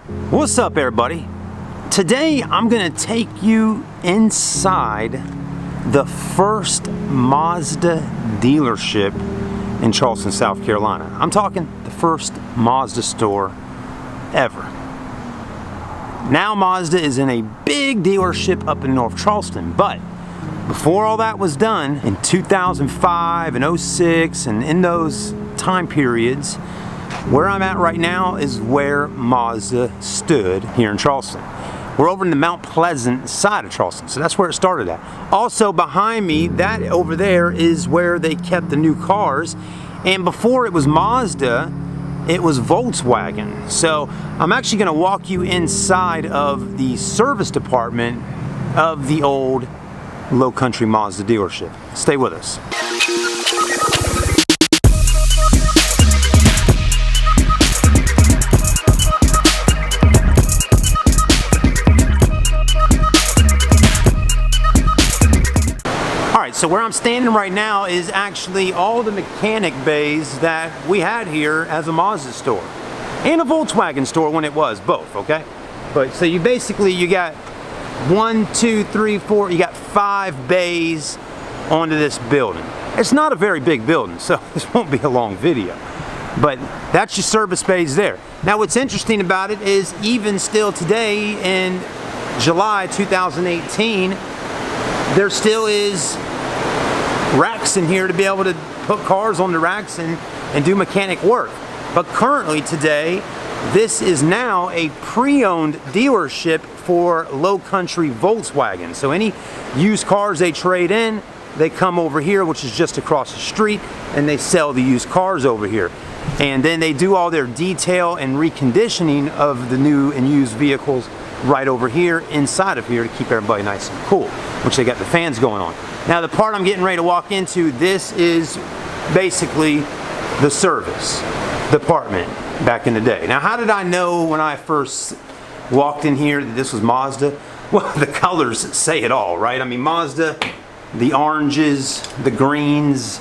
What's up, everybody? Today I'm going to take you inside the first Mazda dealership in Charleston, South Carolina. I'm talking the first Mazda store ever. Now Mazda is in a big dealership up in North Charleston, but before all that was done, in 2005 and 06 and in those time periods, where I'm at right now is where Mazda stood here in Charleston. We're over in the Mount Pleasant side of Charleston, so that's where it started at. Also behind me, that over there is where they kept the new cars. And before it was Mazda, it was Volkswagen. So I'm actually gonna walk you inside of the service department of the old Low Country Mazda dealership. Stay with us. So where I'm standing right now is actually all the mechanic bays that we had here as a Mazda store and a Volkswagen store when it was both, okay? But so you got 1, 2, 3, 4, you got 5 bays onto this building. It's not a very big building, so this won't be a long video, but that's your service bays there. Now what's interesting about it is even still today in July 2018, there still is racks in here to be able to put cars on the racks and do mechanic work. But currently today, this is now a pre-owned dealership for Low Country Volkswagen. So any used cars they trade in, they come over here, which is just across the street, and they sell the used cars over here. And then they do all their detail and reconditioning of the new and used vehicles right over here, inside of here, to keep everybody nice and cool, which they got the fans going on. Now the part I'm getting ready to walk into, this is basically the service department back in the day. Now how did I know when I first walked in here that this was Mazda? Well, the colors say it all, right? I mean, Mazda, the oranges, the greens,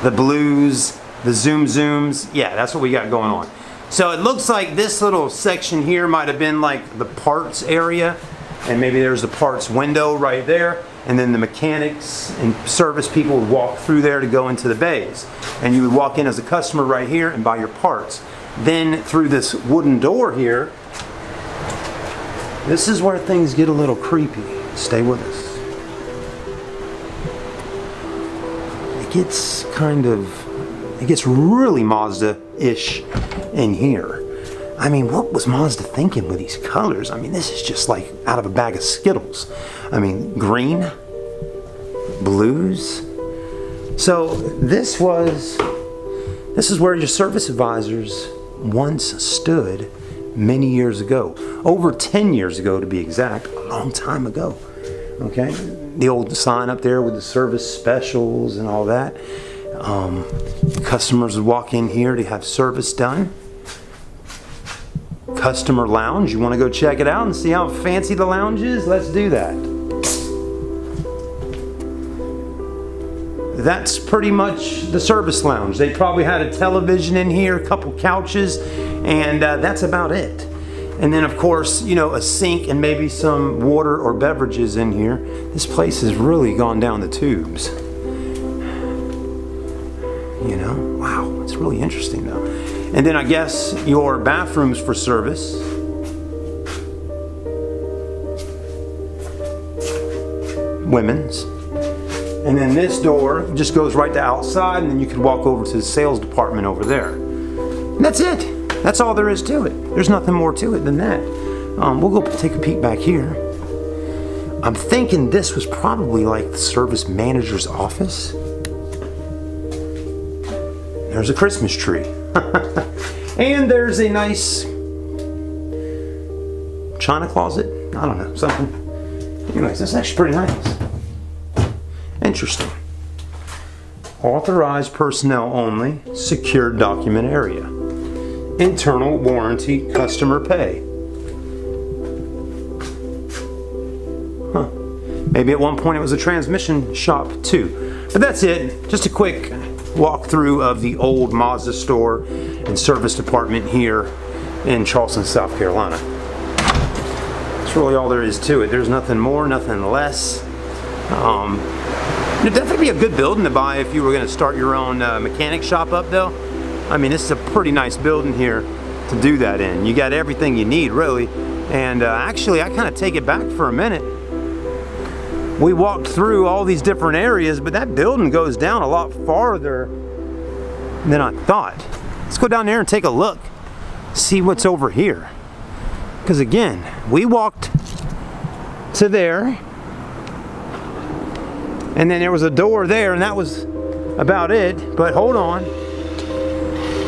the blues, the zooms, yeah, that's what we got going on. So it looks like this little section here might have been like the parts area, and maybe there's the parts window right there, and then the mechanics and service people would walk through there to go into the bays. And you would walk in as a customer right here and buy your parts. Then through this wooden door here, this is where things get a little creepy. Stay with us. It gets really Mazda-ish in here. I mean, what was Mazda thinking with these colors? I mean, this is just like out of a bag of Skittles. I mean, green, blues. So this is where your service advisors once stood many years ago. Over 10 years ago to be exact, a long time ago. Okay? The old sign up there with the service specials and all that. Customers would walk in here to have service done. Customer lounge, you want to go check it out and see how fancy the lounge is? Let's do that. That's pretty much the service lounge. They probably had a television in here, a couple couches, and that's about it. And then of course, you know, a sink and maybe some water or beverages in here. This place has really gone down the tubes. You know, wow, it's really interesting though. And then I guess your bathrooms for service. Women's. And then this door just goes right to outside, and then you could walk over to the sales department over there. And that's it. That's all there is to it. There's nothing more to it than that. We'll go take a peek back here. I'm thinking this was probably like the service manager's office. There's a Christmas tree. And there's a nice china closet. I don't know, something. Anyways, that's actually pretty nice. Interesting. Authorized personnel only, secured document area. Internal warranty, customer pay. Huh. Maybe at one point it was a transmission shop too. But that's it. Just a quick walkthrough of the old Mazda store and service department here in Charleston, South Carolina. That's really all there is to it. There's nothing more, nothing less. It'd definitely be a good building to buy if you were going to start your own mechanic shop up, though. I mean, this is a pretty nice building here to do that in. You got everything you need, really. And actually, I kind of take it back for a minute. We walked through all these different areas, but that building goes down a lot farther than I thought. Let's go down there and take a look, see what's over here. Because again, we walked to there, and then there was a door there, and that was about it. But hold on,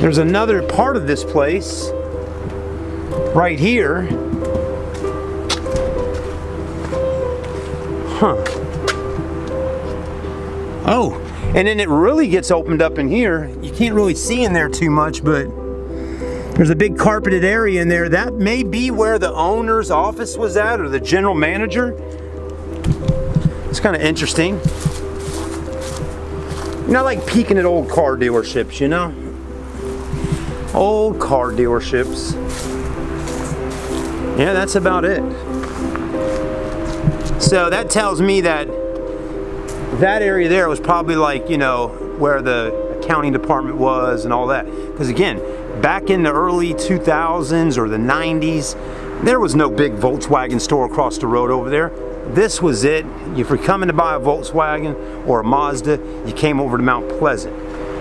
there's another part of this place right here. Huh. Oh, and then it really gets opened up in here. You can't really see in there too much, but there's a big carpeted area in there. That may be where the owner's office was at, or the general manager. It's kind of interesting. You know, I like peeking at old car dealerships, you know? Old car dealerships. Yeah, that's about it. So that tells me that that area there was probably like, you know, where the accounting department was and all that. Because again, back in the early 2000s or the 90s, there was no big Volkswagen store across the road over there. This was it. If you're coming to buy a Volkswagen or a Mazda, you came over to Mount Pleasant.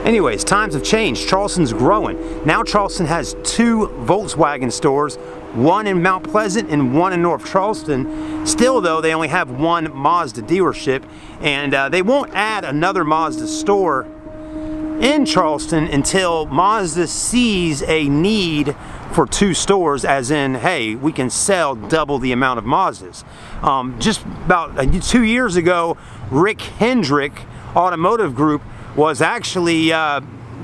Anyways, times have changed. Charleston's growing. Now Charleston has 2 Volkswagen stores, one in Mount Pleasant and one in North Charleston. Still though, they only have 1 Mazda dealership, and they won't add another Mazda store in Charleston until Mazda sees a need for 2 stores, as in, hey, we can sell double the amount of Mazdas. Just about 2 years ago, Rick Hendrick Automotive Group was actually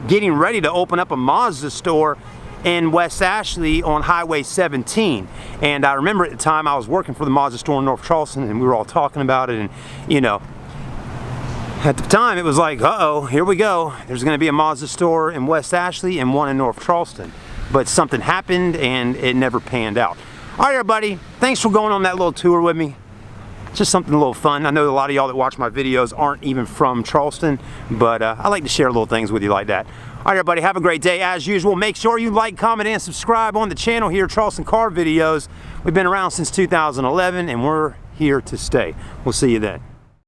getting ready to open up a Mazda store in West Ashley on Highway 17. And I remember at the time I was working for the Mazda store in North Charleston, and we were all talking about it, and you know, at the time it was like, uh-oh, here we go. There's gonna be a Mazda store in West Ashley and one in North Charleston. But something happened and it never panned out. All right, everybody, thanks for going on that little tour with me. Just something a little fun. I know a lot of y'all that watch my videos aren't even from Charleston, but I like to share little things with you like that. All right, everybody, have a great day. As usual, make sure you like, comment, and subscribe on the channel here, Charleston Car Videos. We've been around since 2011, and we're here to stay. We'll see you then.